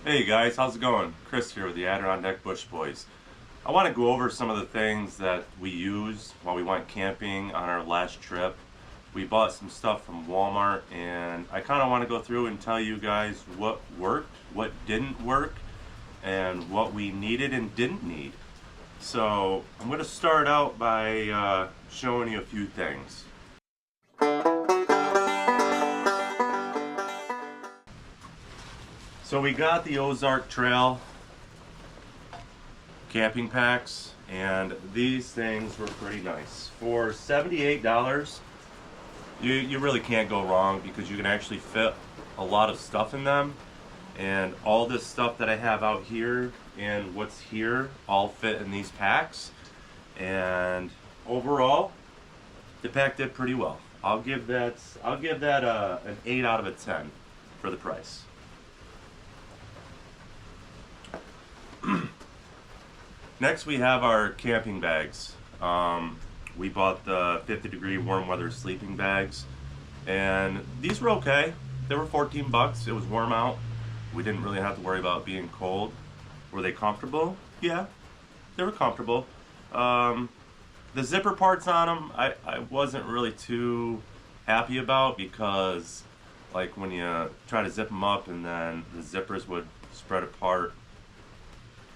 Hey guys, how's it going? Chris here with the Adirondack Bush Boys. I want to go over some of the things that we used while we went camping on our last trip. We bought some stuff from Walmart and I kind of want to go through and tell you guys what worked, what didn't work, and what we needed and didn't need. So I'm going to start out by showing you a few things. So we got the Ozark Trail camping packs, and these things were pretty nice. For $78, you really can't go wrong because you can actually fit a lot of stuff in them. And all this stuff that I have out here and what's here all fit in these packs. And overall, the pack did pretty well. I'll give that an 8 out of a 10 for the price. Next we have our camping bags. We bought the 50-degree warm weather sleeping bags, and these were okay. They were 14 bucks. It was warm out. We didn't really have to worry about being cold. Were they comfortable? Yeah, they were comfortable. The zipper parts on them, I wasn't really too happy about because, like, when you try to zip them up and then the zippers would spread apart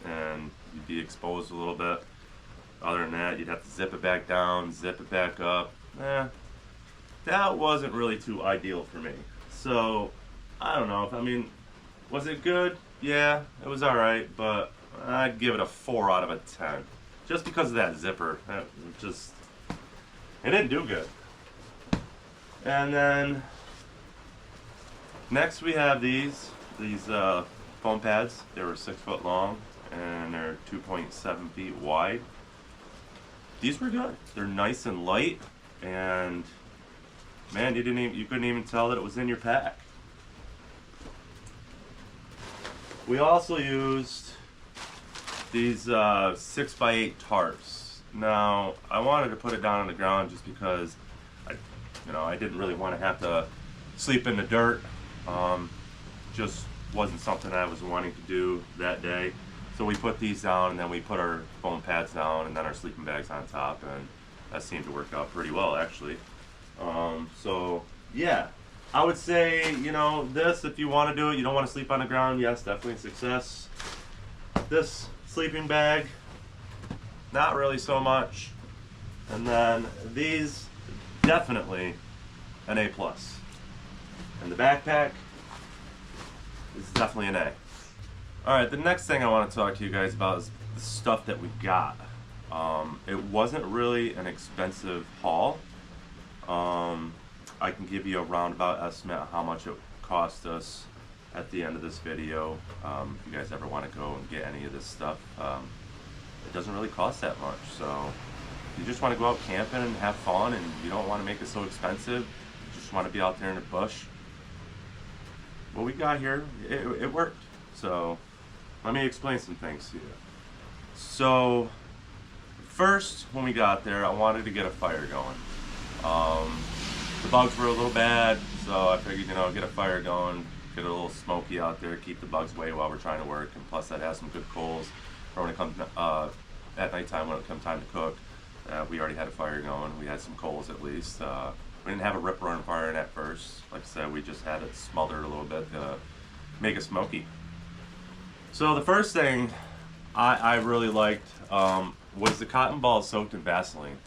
and you'd be exposed a little bit. Other than that, you'd have to zip it back down, zip it back up. That wasn't really too ideal for me. So, I don't know. Was it good? Yeah, it was alright, but I'd give it a 4 out of a 10. Just because of that zipper. It didn't do good. And then, next we have these foam pads. They were 6 foot long and they're 2.7 feet wide. These were good. They're nice and light, and man, you couldn't even tell that it was in your pack. We also used these 6x8 tarps. Now, I wanted to put it down on the ground just because I didn't really want to have to sleep in the dirt. Just wasn't something I was wanting to do that day. So we put these down, and then we put our foam pads down, and then our sleeping bags on top, and that seemed to work out pretty well, actually. So yeah, I would say, this, if you want to do it, you don't want to sleep on the ground, yes, definitely a success. This sleeping bag, not really so much. And then these, definitely an A+. And the backpack is definitely an A. Alright, the next thing I want to talk to you guys about is the stuff that we got. It wasn't really an expensive haul. I can give you a roundabout estimate of how much it cost us at the end of this video. If you guys ever want to go and get any of this stuff, it doesn't really cost that much. So if you just want to go out camping and have fun and you don't want to make it so expensive, you just want to be out there in the bush, what we got here, it worked. So let me explain some things to you. So first, when we got there, I wanted to get a fire going. The bugs were a little bad, so I figured, get a fire going, get a little smoky out there, keep the bugs away while we're trying to work, and plus that has some good coals for when it comes at nighttime when it comes time to cook. We already had a fire going. We had some coals at least. We didn't have a rip-roaring fire in at first. Like I said, we just had it smothered a little bit to make it smoky. So the first thing I really liked was the cotton balls soaked in Vaseline.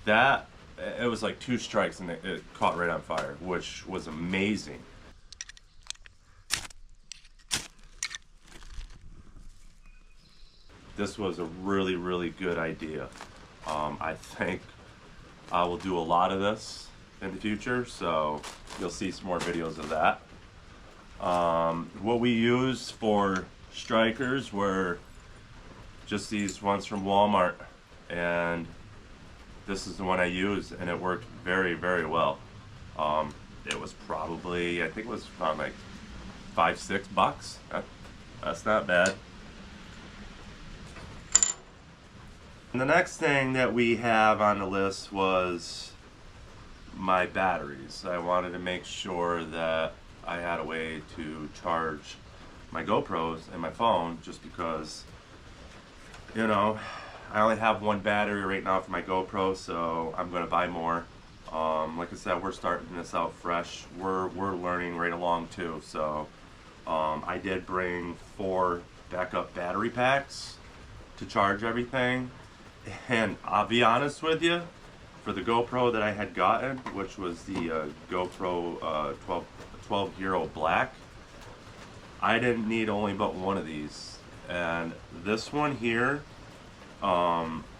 It was like 2 strikes and it caught right on fire, which was amazing. This was a really, really good idea. I think I will do a lot of this in the future, so you'll see some more videos of that. What we used for strikers were just these ones from Walmart, and this is the one I used, and it worked very, very well. It was probably, I think it was around like $5-6. That's not bad. And the next thing that we have on the list was my batteries. I wanted to make sure that I had a way to charge my GoPros and my phone, just because, you know, I only have one battery right now for my GoPro, so I'm going to buy more. Like I said, we're starting this out fresh. We're learning right along too. So I did bring 4 backup battery packs to charge everything. And I'll be honest with you, for the GoPro that I had gotten, which was the GoPro 12 Hero Black, I didn't need only but one of these. And this one here,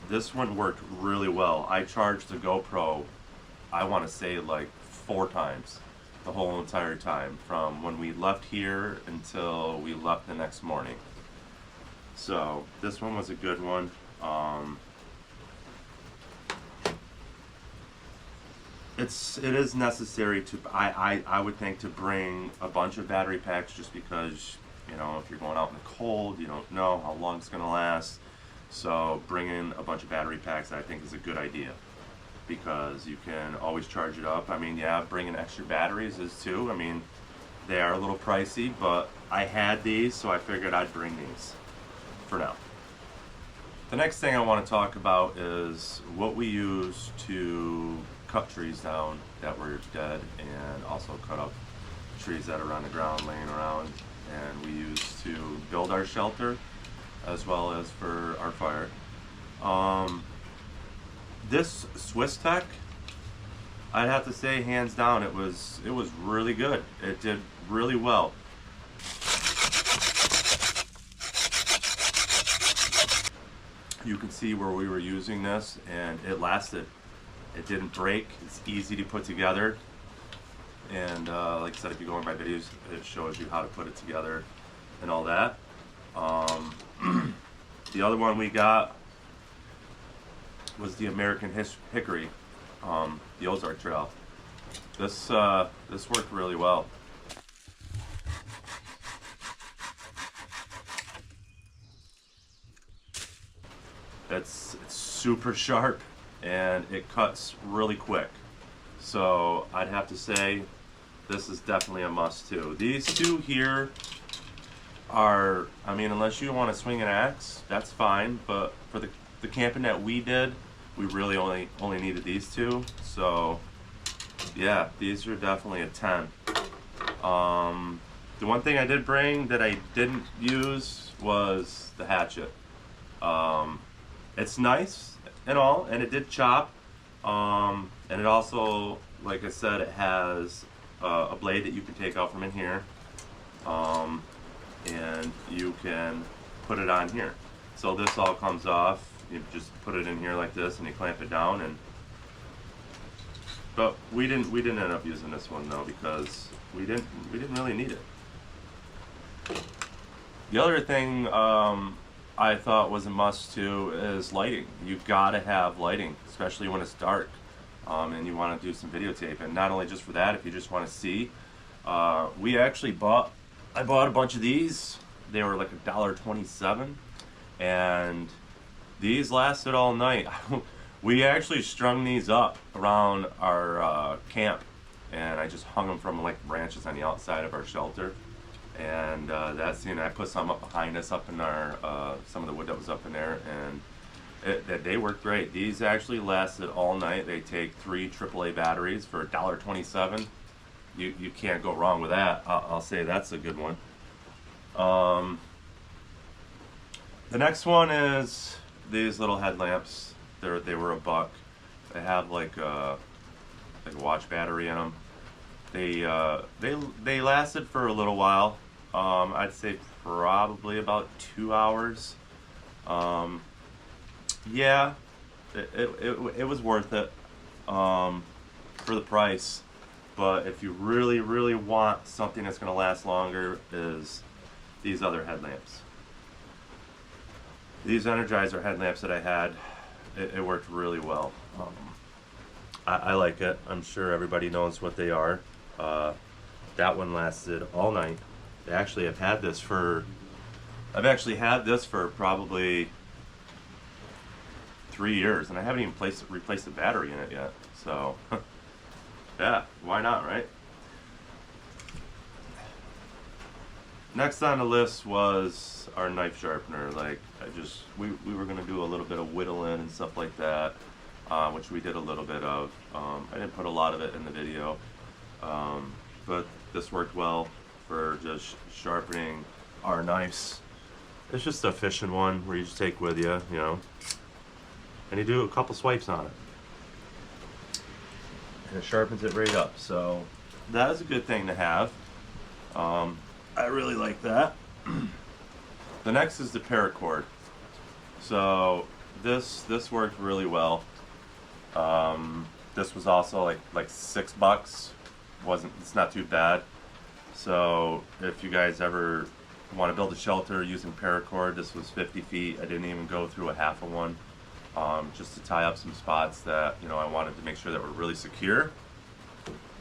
this one worked really well. I charged the GoPro, I want to say like 4 times the whole entire time, from when we left here until we left the next morning. So this one was a good one. It is necessary to, I would think, to bring a bunch of battery packs, just because, you know, if you're going out in the cold, you don't know how long it's going to last. So bringing a bunch of battery packs, I think, is a good idea, because you can always charge it up. I mean, yeah, bringing extra batteries is too. I mean, they are a little pricey, but I had these, so I figured I'd bring these for now. The next thing I want to talk about is what we use to cut trees down that were dead, and also cut up trees that are on the ground laying around, and we use to build our shelter as well as for our fire. This Swiss Tech, I'd have to say, hands down, it was really good. It did really well. You can see where we were using this, and it lasted. It didn't break. It's easy to put together, and like I said, if you go in my videos, it shows you how to put it together and all that. The other one we got was the American Hickory, the Ozark Trail. This worked really well. It's super sharp, and it cuts really quick. So I'd have to say this is definitely a must too. These two here are, I mean, unless you want to swing an axe, that's fine, but for the camping that we did, we really only needed these two. So yeah, these are definitely a 10. The one thing I did bring that I didn't use was the hatchet. It's nice and all, and it did chop, and it also, like I said, it has a blade that you can take out from in here, and you can put it on here. So this all comes off. You just put it in here like this, and you clamp it down. And but we didn't end up using this one though, because we didn't really need it. The other thing I thought was a must too is lighting. You've got to have lighting, especially when it's dark, and you want to do some videotape. And not only just for that, if you just want to see, we actually I bought a bunch of these. They were like $1.27, and these lasted all night. We actually strung these up around our camp, and I just hung them from like branches on the outside of our shelter. And that's, you know, I put some up behind us, up in our some of the wood that was up in there, and they worked great. These actually lasted all night. They take 3 AAA batteries for $1.27. You can't go wrong with that. I'll say that's a good one. The next one is these little headlamps. They were $1. They have like a watch battery in them. They lasted for a little while. I'd say probably about 2 hours. Yeah, it was worth it for the price. But if you really want something that's going to last longer, is these other headlamps. These Energizer headlamps that I had, it worked really well. I like it. I'm sure everybody knows what they are. That one lasted all night. I actually have had this for, I've actually had this for probably 3 years, and I haven't even replaced the battery in it yet. So yeah, why not, right? Next on the list was our knife sharpener. Like we were gonna do a little bit of whittling and stuff like that, which we did a little bit of. I didn't put a lot of it in the video, but this worked well for just sharpening our knives. It's just a fishing one where you just take with you, you know, and you do a couple swipes on it, and it sharpens it right up. So that is a good thing to have. I really like that. The next is the paracord. So this worked really well. This was also like $6. It's not too bad. So if you guys ever want to build a shelter using paracord, this was 50 feet. I didn't even go through a half of one, just to tie up some spots that, you know, I wanted to make sure that were really secure.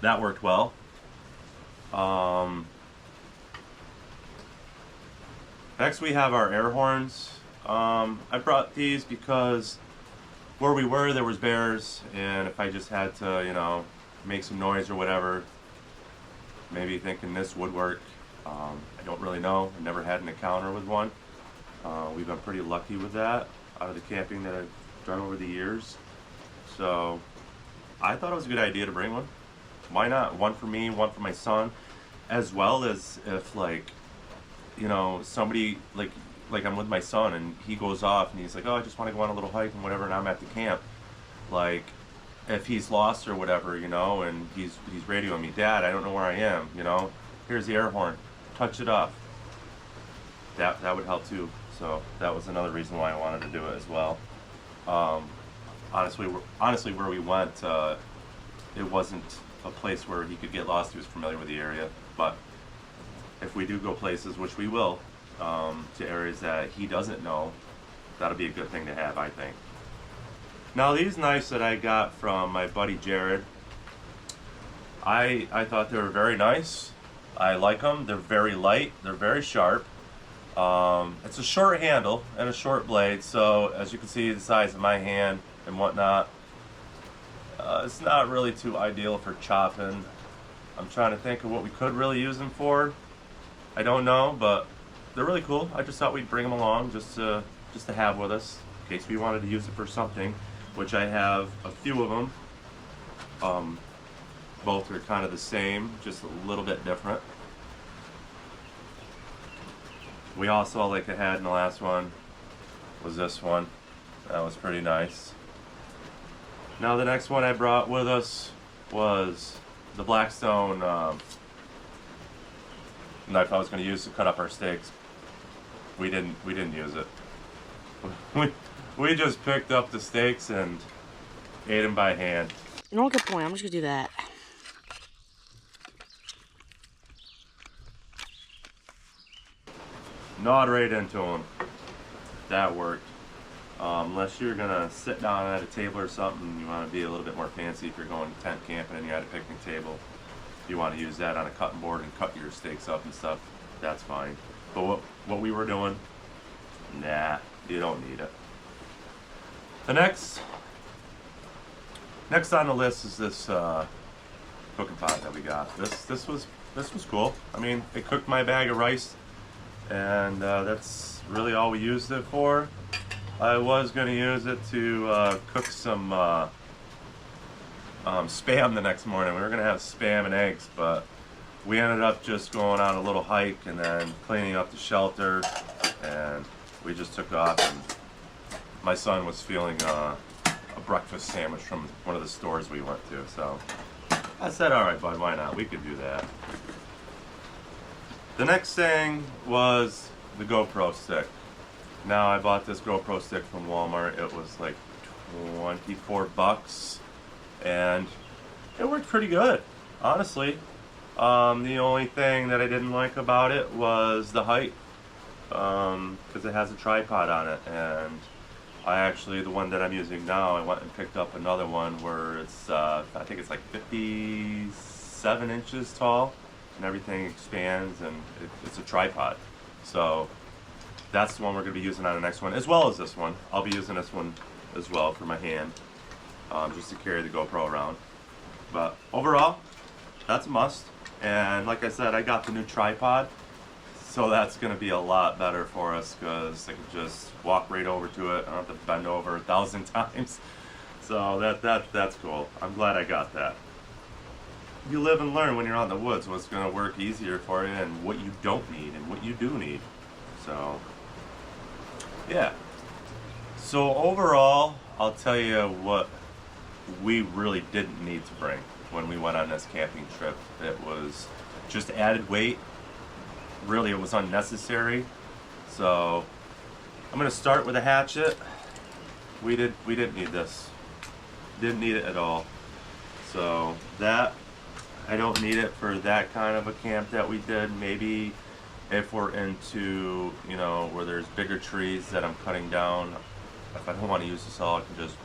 That worked well. Next we have our air horns. I brought these because where we were, there was bears, and if I just had to, you know, make some noise or whatever, maybe thinking this would work. I don't really know. I never had an encounter with one. We've been pretty lucky with that out of the camping that I've done over the years. So I thought it was a good idea to bring one. Why not? One for me, one for my son, as well as if, like, you know, somebody, like I'm with my son and he goes off and he's like, oh, I just want to go on a little hike and whatever, and I'm at the camp. Like, if he's lost or whatever, you know, and he's radioing me, Dad, I don't know where I am, you know, here's the air horn, touch it off. That would help too. So that was another reason why I wanted to do it as well. Honestly, where we went, it wasn't a place where he could get lost. He was familiar with the area, but if we do go places, which we will, to areas that he doesn't know, that'll be a good thing to have, I think. Now these knives that I got from my buddy Jared, I thought they were very nice. I like them. They're very light. They're very sharp. It's a short handle and a short blade, so as you can see the size of my hand and whatnot, it's not really too ideal for chopping. I'm trying to think of what we could really use them for. I don't know, but they're really cool. I just thought we'd bring them along just to have with us in case we wanted to use it for something, which I have a few of them. Both are kind of the same, just a little bit different. We also, like I had in the last one, was this one. That was pretty nice. Now the next one I brought with us was the Blackstone knife I was going to use to cut up our steaks. We didn't use it. We just picked up the steaks and ate them by hand. No, good point. I'm just going to do that. Gnawed right into them. That worked. Unless you're gonna sit down at a table or something, you want to be a little bit more fancy. If you're going tent camping and you got a picnic table, you want to use that on a cutting board and cut your steaks up and stuff, that's fine. But what we were doing, nah, you don't need it. The next on the list is this cooking pot that we got. This was cool. I mean, it cooked my bag of rice, and that's really all we used it for. I was going to use it to cook some Spam the next morning. We were going to have Spam and eggs, but we ended up just going on a little hike and then cleaning up the shelter, and we just took off. And my son was feeling a breakfast sandwich from one of the stores we went to, so I said, all right, bud, why not? We could do that. The next thing was the GoPro stick. Now, I bought this GoPro stick from Walmart. It was like $24, and it worked pretty good, honestly. The only thing that I didn't like about it was the height, because it has a tripod on it, and I actually, the one that I'm using now, I went and picked up another one where it's, I think it's like 57 inches tall, and everything expands, and it's a tripod. So that's the one we're going to be using on the next one, as well as this one. I'll be using this one as well for my hand, just to carry the GoPro around. But overall, that's a must. And like I said, I got the new tripod. So that's going to be a lot better for us because I can just walk right over to it. I don't have to bend over 1,000 times. So that's cool. I'm glad I got that. You live and learn when you're out in the woods what's going to work easier for you and what you don't need and what you do need. So, yeah. So overall, I'll tell you what we really didn't need to bring when we went on this camping trip. It was just added weight. Really, it was unnecessary. So I'm going to start with a hatchet. We didn't need this. Didn't need it at all. So that, I don't need it for that kind of a camp that we did. Maybe if we're into, you know, where there's bigger trees that I'm cutting down, if I don't want to use the saw, I can just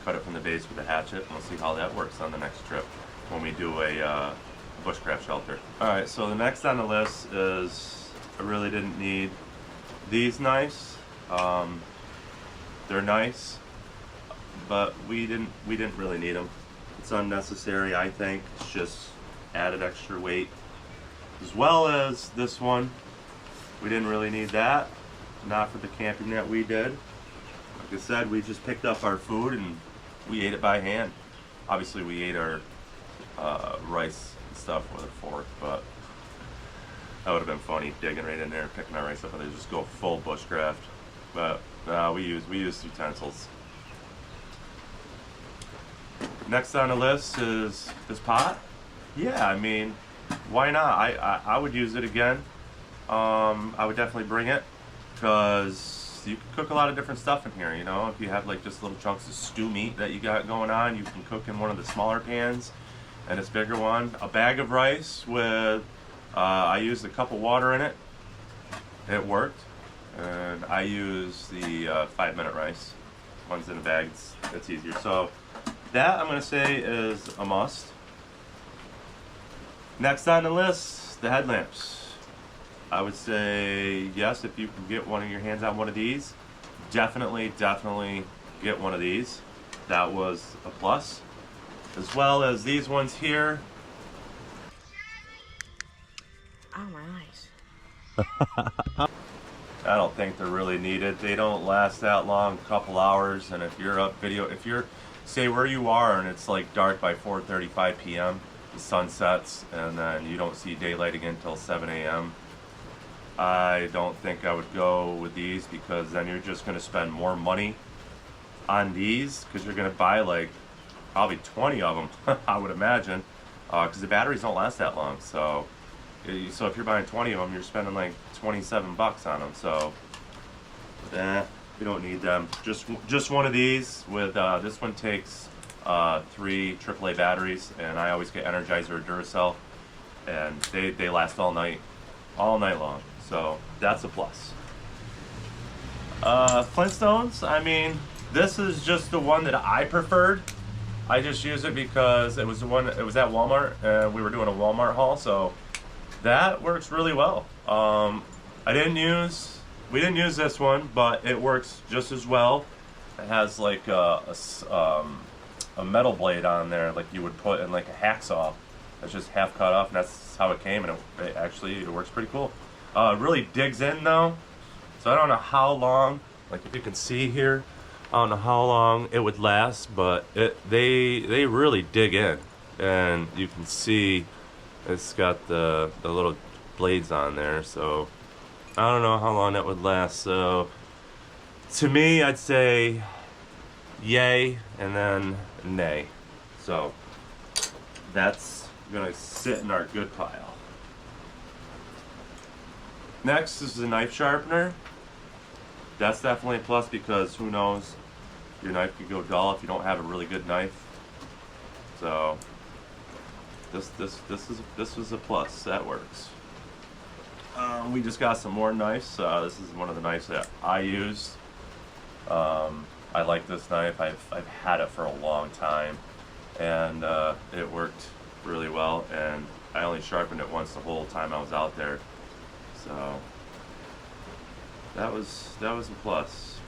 cut it from the base with a hatchet, and we'll see how that works on the next trip when we do a bushcraft shelter. Alright, so the next on the list is, I really didn't need these knives. They're nice, but we didn't really need them. It's unnecessary, I think. It's just added extra weight. As well as this one, we didn't really need that. Not for the camping that we did. Like I said, we just picked up our food and we ate it by hand. Obviously, we ate our rice and stuff with a fork, but that would have been funny digging right in there, picking our rice up, and they just go full bushcraft. But we use utensils. Next on the list is this pot. Yeah, I mean, why not? I would use it again. I would definitely bring it because you can cook a lot of different stuff in here. You know, if you have like just little chunks of stew meat that you got going on, you can cook in one of the smaller pans and this bigger one. A bag of rice with I used a cup of water in it. It worked, and I use the 5-minute rice. One's in the bag. It's easier. So that I'm gonna say is a must. Next on the list, the headlamps. I would say yes, if you can get one of your hands on one of these, definitely get one of these. That was a plus. As well as these ones here. Oh my eyes. I don't think they're really needed. They don't last that long, a couple hours. And if you're if you're, say where you are and it's like dark by 4:35 p.m., the sun sets, and then you don't see daylight again until 7 a.m., I don't think I would go with these, because then you're just going to spend more money on these, because you're going to buy like probably 20 of them, I would imagine, because the batteries don't last that long. So if you're buying 20 of them, you're spending like $27 on them. So that, we don't need them. Just one of these. With this one takes 3 AAA batteries, and I always get Energizer or Duracell, and they last all night long. So that's a plus. Flintstones, I mean, this is just the one that I preferred. I just used it because it was the one. It was at Walmart, and we were doing a Walmart haul, so that works really well. We didn't use this one, but it works just as well. It has like a metal blade on there, like you would put in like a hacksaw. It's just half cut off, and that's how it came, and it works pretty cool. It really digs in though, so I don't know how long. Like if you can see here, I don't know how long it would last, but they really dig in, and you can see it's got the little blades on there. So I don't know how long that would last. So to me, I'd say yay and then nay. So that's gonna sit in our good pile. Next is the knife sharpener. That's definitely a plus, because who knows, your knife could go dull if you don't have a really good knife. So this was a plus. That works. We just got some more knives. This is one of the knives that I used. I like this knife. I've had it for a long time, and it worked really well. And I only sharpened it once the whole time I was out there. So that was a plus.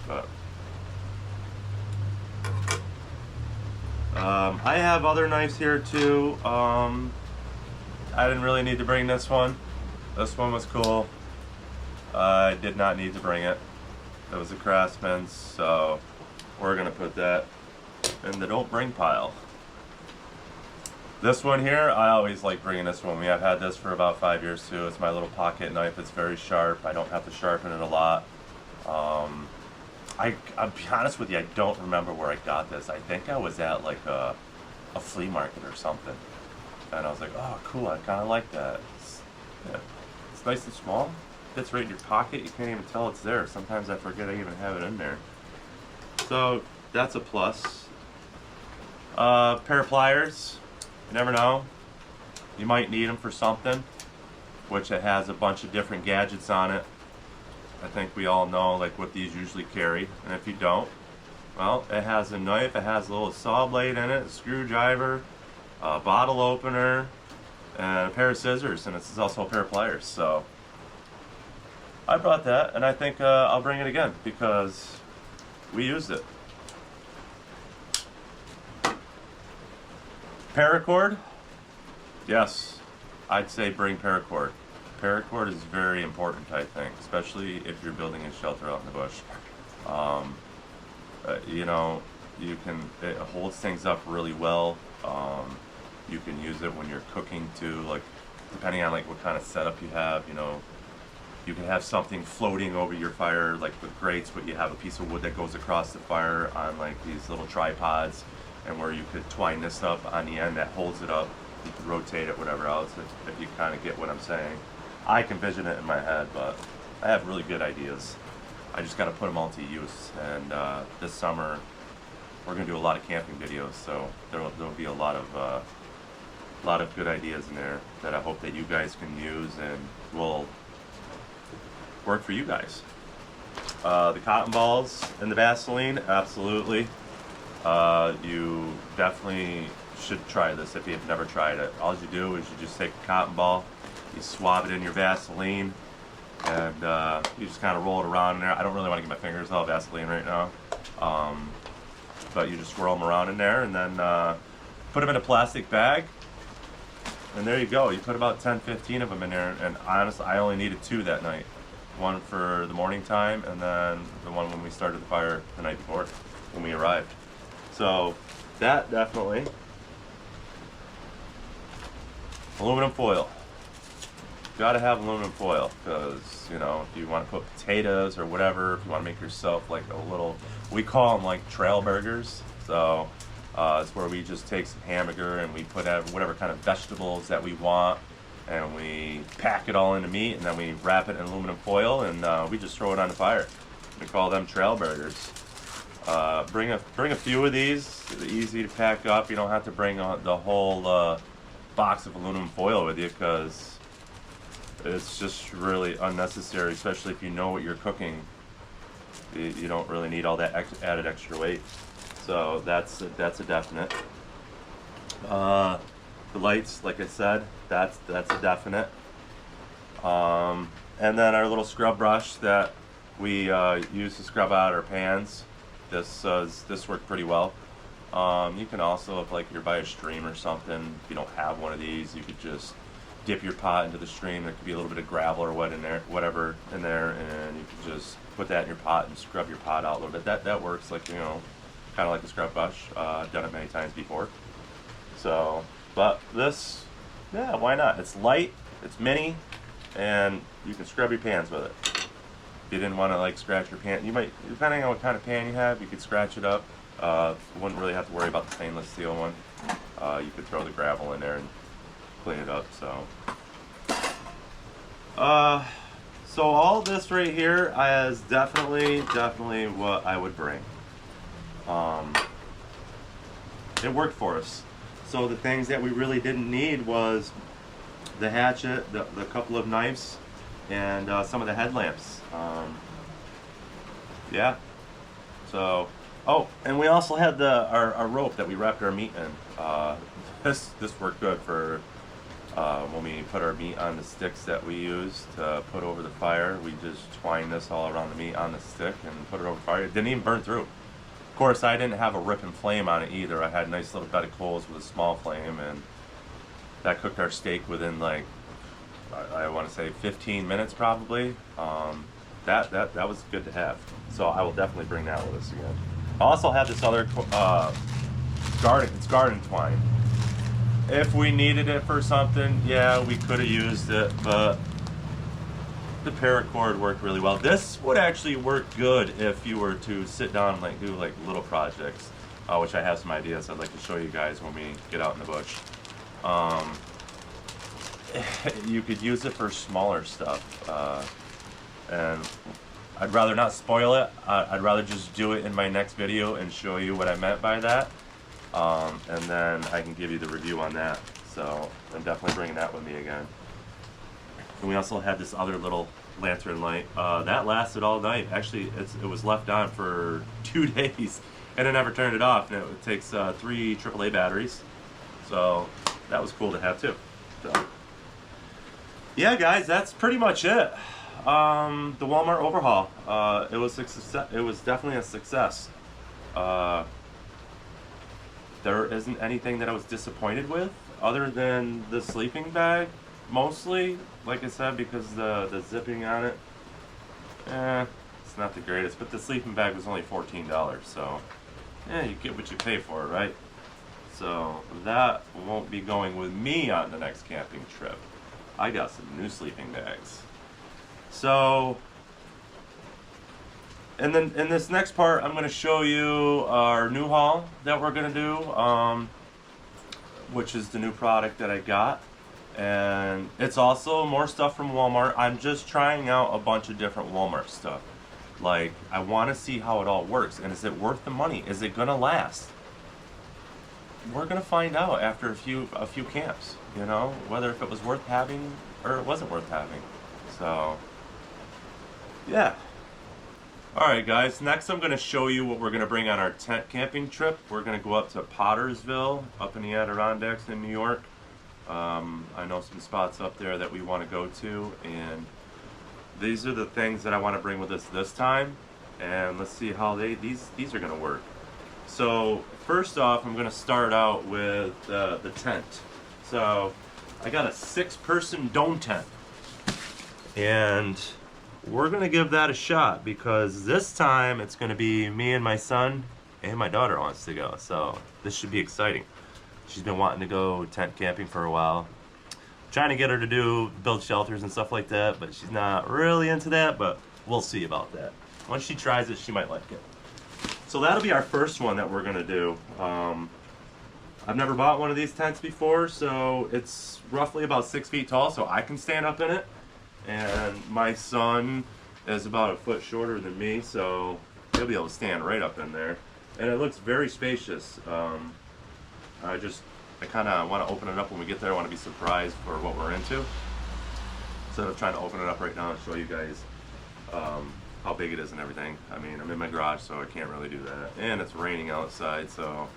But I have other knives here too. I didn't really need to bring this one. This one was cool. I did not need to bring it. It was a Craftsman's, so we're gonna put that in the don't bring pile. This one here, I always like bringing this one. I've had this for about 5 years too. It's my little pocket knife. It's very sharp. I don't have to sharpen it a lot. I'll be honest with you, I don't remember where I got this. I think I was at like a flea market or something. And I was like, oh cool, I kind of like that. It's nice and small. Fits right in your pocket. You can't even tell it's there. Sometimes I forget I even have it in there. So that's a plus. Pair of pliers. You never know. You might need them for something. Which it has a bunch of different gadgets on it. I think we all know like what these usually carry. And if you don't, well, it has a knife. It has a little saw blade in it, a screwdriver, a bottle opener, and a pair of scissors. And it's also a pair of pliers. So I brought that, and I think I'll bring it again because we used it. Paracord? Yes, I'd say bring paracord. Paracord is very important, I think, especially if you're building a shelter out in the bush. You know, it holds things up really well. You can use it when you're cooking too, like depending on like what kind of setup you have, you know. You can have something floating over your fire, like with grates, but you have a piece of wood that goes across the fire on like these little tripods, and where you could twine this up on the end that holds it up. You can rotate it, whatever else, if you kind of get what I'm saying. I can vision it in my head, but I have really good ideas. I just got to put them all to use. And this summer, we're gonna do a lot of camping videos, so there'll be a lot of good ideas in there that I hope that you guys can use and will work for you guys. The cotton balls and the Vaseline, absolutely. You definitely should try this if you've never tried it. All you do is you just take a cotton ball, you swab it in your Vaseline, and you just kind of roll it around in there. I don't really want to get my fingers all Vaseline right now, but you just swirl them around in there and then put them in a plastic bag. And there you go. You put about 10-15 of them in there, and honestly, I only needed 2 that night. One for the morning time, and then the one when we started the fire the night before, when we arrived. So, that definitely. Aluminum foil. Gotta have aluminum foil, because, you know, if you want to put potatoes or whatever, if you want to make yourself like a little, we call them like trail burgers. So, it's where we just take some hamburger and we put whatever kind of vegetables that we want, and we pack it all into meat, and then we wrap it in aluminum foil, and we just throw it on the fire. We call them trail burgers. Bring a few of these. They're easy to pack up. You don't have to bring the whole box of aluminum foil with you, because it's just really unnecessary, especially if you know what you're cooking. You don't really need all that added extra weight. So that's a definite. The lights, like I said, that's a definite. And then our little scrub brush that we use to scrub out our pans. This worked pretty well. You can also, if like you're by a stream or something, if you don't have one of these, you could just dip your pot into the stream. There could be a little bit of gravel or whatever in there, and you can just put that in your pot and scrub your pot out a little bit. That works, like, you know, kind of like a scrub brush. I've done it many times before. So, but this, yeah, why not? It's light, it's mini, and you can scrub your pans with it. If you didn't want to like scratch your pan, you might, depending on what kind of pan you have, you could scratch it up. You wouldn't really have to worry about the stainless steel one. You could throw the gravel in there and clean it up. So all this right here is definitely what I would bring. It worked for us. So the things that we really didn't need was the hatchet, the couple of knives, and some of the headlamps. Yeah. So, oh, and we also had our rope that we wrapped our meat in. This worked good for when we put our meat on the sticks that we use to put over the fire. We just twined this all around the meat on the stick and put it over the fire. It didn't even burn through. Of course, I didn't have a ripping flame on it either. I had a nice little bed of coals with a small flame, and that cooked our steak within like I want to say 15 minutes probably. That was good to have. So I will definitely bring that with us again. I also have this other garden twine. If we needed it for something, yeah, we could have used it, but the paracord worked really well. This would actually work good if you were to sit down and like do like little projects, which I have some ideas I'd like to show you guys when we get out in the bush. You could use it for smaller stuff, and I'd rather not spoil it. I'd rather just do it in my next video and show you what I meant by that, and then I can give you the review on that. So I'm definitely bringing that with me again. And we also had this other little lantern light that lasted all night. Actually, it was left on for 2 days, and I never turned it off. And it takes 3 AAA batteries, so that was cool to have too. So yeah, guys, that's pretty much it. The Walmart overhaul. It was definitely a success. There isn't anything that I was disappointed with, other than the sleeping bag. Mostly, like I said, because the zipping on it, it's not the greatest. But the sleeping bag was only $14, so yeah, you get what you pay for, right? So that won't be going with me on the next camping trip. I got some new sleeping bags. So, and then in this next part, I'm going to show you our new haul that we're going to do, which is the new product that I got. And it's also more stuff from Walmart. I'm just trying out a bunch of different Walmart stuff. Like, I want to see how it all works. And is it worth the money? Is it going to last? We're going to find out after a few camps, you know, whether if it was worth having or it wasn't worth having. So, yeah. Alright guys, next I'm going to show you what we're going to bring on our tent camping trip. We're going to go up to Pottersville, up in the Adirondacks in New York. I know some spots up there that we want to go to, and these are the things that I want to bring with us this time, and let's see how these are going to work. So first off, I'm going to start out with the tent. So I got a 6-person dome tent, and we're going to give that a shot, because this time it's going to be me and my son, and my daughter wants to go, so this should be exciting. She's been wanting to go tent camping for a while. Trying to get her to build shelters and stuff like that, but she's not really into that, but we'll see about that. Once she tries it, she might like it. So that'll be our first one that we're going to do. I've never bought one of these tents before, so it's roughly about 6 feet tall, so I can stand up in it. And my son is about a foot shorter than me, so he'll be able to stand right up in there. And it looks very spacious. I kind of want to open it up when we get there. I want to be surprised for what we're into, instead of trying to open it up right now and show you guys how big it is and everything. I mean, I'm in my garage, so I can't really do that. And it's raining outside, so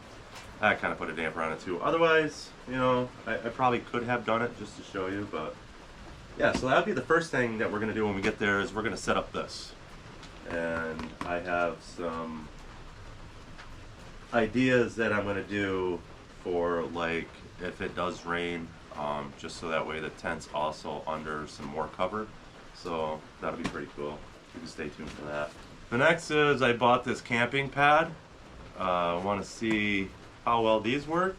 that kind of put a damper on it too. Otherwise, you know, I probably could have done it just to show you, but yeah, so that'll be the first thing that we're going to do when we get there, is we're going to set up this. And I have some ideas that I'm going to do for, like, if it does rain, just so that way the tent's also under some more cover. So that'll be pretty cool. You can stay tuned for that. The next is I bought this camping pad. I want to see how well these work.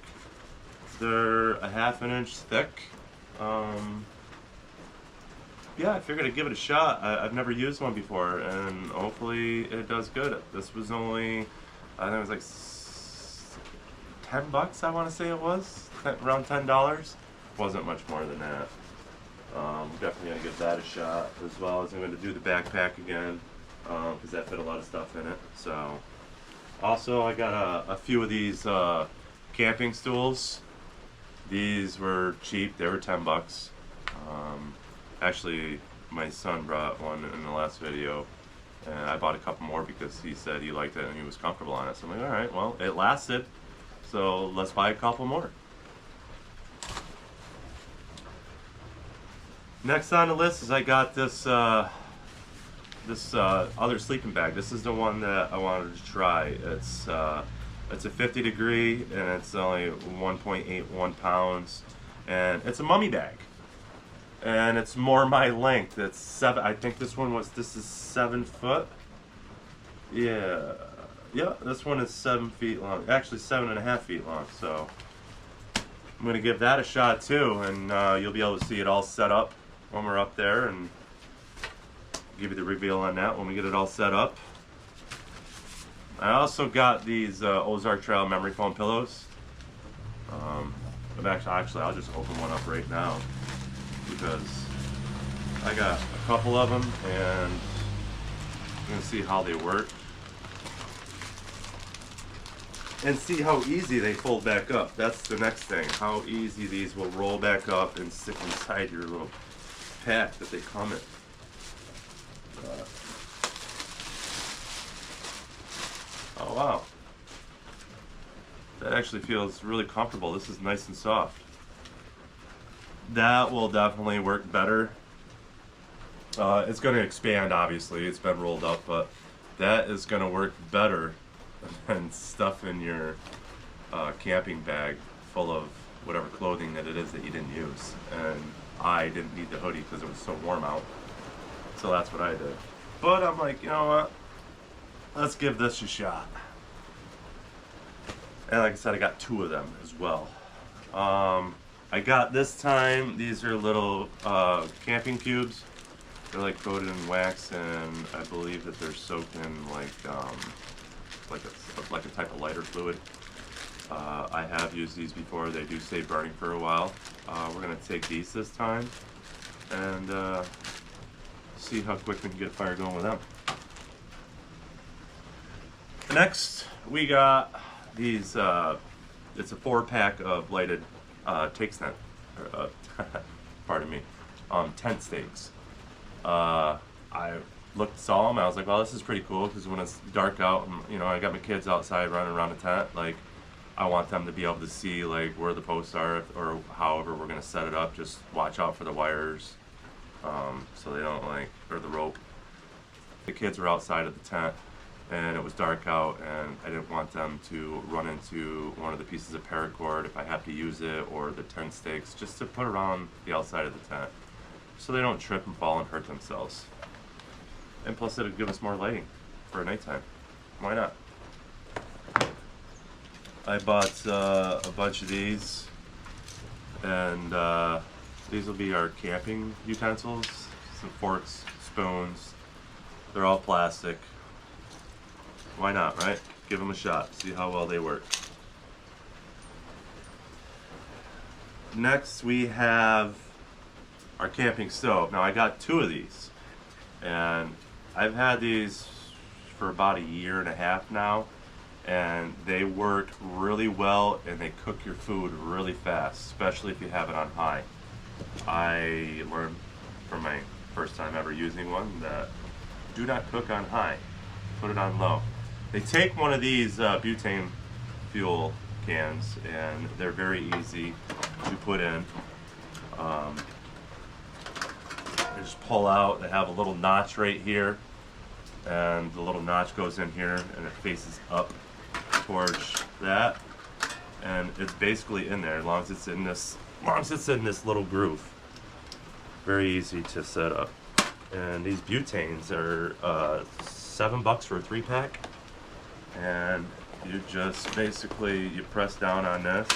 They're a 1/2 inch thick. Yeah, I figured I'd give it a shot. I've never used one before, and hopefully it does good. This was only, I think it was like $10, I want to say it was, around $10. Wasn't much more than that. Definitely gonna give that a shot, as well as I'm gonna do the backpack again, because that fit a lot of stuff in it. So, also I got a few of these camping stools. These were cheap. They were $10. Actually, my son brought one in the last video, and I bought a couple more because he said he liked it and he was comfortable on it. So I'm like, all right, well, it lasted, so let's buy a couple more. Next on the list is I got this other sleeping bag. This is the one that I wanted to try. It's a 50 degree, and it's only 1.81 pounds, and it's a mummy bag. and it's more my length. It's 7. I think this is 7 foot. Yeah, yeah. This one is 7 feet long. Actually, 7.5 feet long. So I'm gonna give that a shot too, and you'll be able to see it all set up when we're up there, and give you the reveal on that when we get it all set up. I also got these Ozark Trail memory foam pillows. Actually, I'll just open one up right now because I got a couple of them, and I'm gonna see how they work and see how easy they fold back up. That's the next thing. How easy these will roll back up and stick inside your little pack that they come in. Oh wow, that actually feels really comfortable. This is nice and soft. That will definitely work better. It's going to expand, obviously. It's been rolled up, but that is going to work better than stuff in your camping bag full of whatever clothing that it is that you didn't use. And I didn't need the hoodie because it was so warm out. So that's what I did. But I'm like, you know what? Let's give this a shot. And like I said, I got 2 of them as well. I got this time, these are little camping cubes. They're like coated in wax, and I believe that they're soaked in like a type of lighter fluid. I have used these before. They do stay burning for a while. We're gonna take these this time and see how quick we can get a fire going with them. Next, we got these. It's a 4-pack of lighted take tent. Pardon me. Tent stakes. I saw them. I was like, well, this is pretty cool because when it's dark out, and, you know, I got my kids outside running around the tent. Like, I want them to be able to see like where the posts are, or however we're gonna set it up. Just watch out for the wires, so they don't or the rope. The kids were outside of the tent, and it was dark out, and I didn't want them to run into one of the pieces of paracord if I have to use it, or the tent stakes, just to put around the outside of the tent so they don't trip and fall and hurt themselves. And plus it'd give us more lighting for nighttime. Why not? I bought a bunch of these, and these will be our camping utensils. Some forks, spoons. They're all plastic. Why not, right? Give them a shot. See how well they work. Next, we have our camping stove. Now, I got 2 of these, and I've had these for about 1.5 years now, and they work really well, and they cook your food really fast, especially if you have it on high. I learned from my first time ever using one that do not cook on high. Put it on low. They take one of these butane fuel cans, and they're very easy to put in. They just pull out. They have a little notch right here, and the little notch goes in here, and it faces up towards that, and it's basically in there as long as it's in this little groove. Very easy to set up. And these butanes are $7 for a 3-pack. And you just basically, you press down on this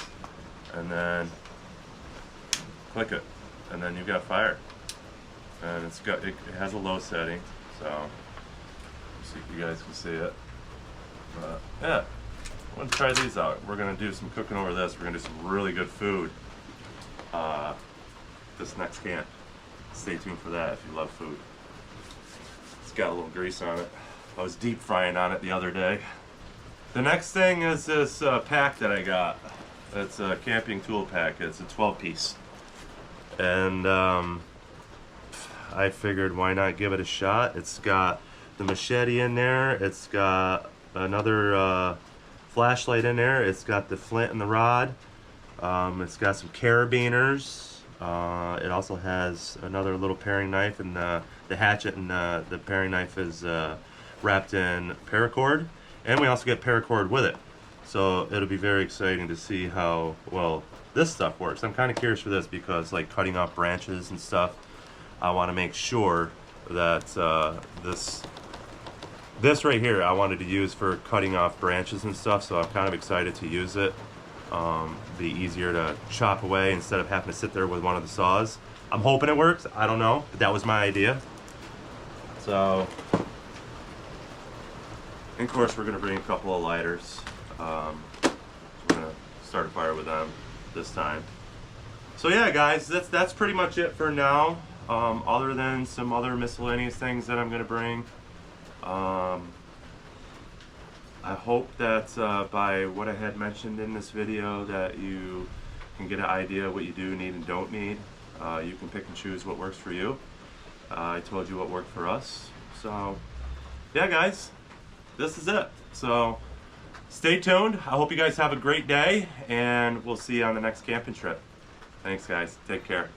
and then click it, and then you've got fire. And it has a low setting, so see if you guys can see it. But yeah, I want to try these out. We're gonna do some cooking over this. We're gonna do some really good food this next camp. Stay tuned for that if you love food. It's got a little grease on it. I was deep frying on it the other day. The next thing is this pack that I got. It's a camping tool pack. It's a 12-piece. And I figured why not give it a shot. It's got the machete in there. It's got another flashlight in there. It's got the flint and the rod. It's got some carabiners. It also has another little paring knife, and the hatchet and the paring knife is wrapped in paracord. And we also get paracord with it. So it'll be very exciting to see how well this stuff works. I'm kind of curious for this because like cutting off branches and stuff, I want to make sure that this right here I wanted to use for cutting off branches and stuff, so I'm kind of excited to use it. Be easier to chop away instead of having to sit there with one of the saws. I'm hoping it works. I don't know, but that was my idea. So, and of course we're going to bring a couple of lighters. We're going to start a fire with them this time. So yeah, guys, that's pretty much it for now. Other than some other miscellaneous things that I'm going to bring. I hope that by what I had mentioned in this video that you can get an idea of what you do need and don't need. You can pick and choose what works for you. I told you what worked for us. So yeah, guys, this is it. So stay tuned. I hope you guys have a great day, and we'll see you on the next camping trip. Thanks, guys. Take care.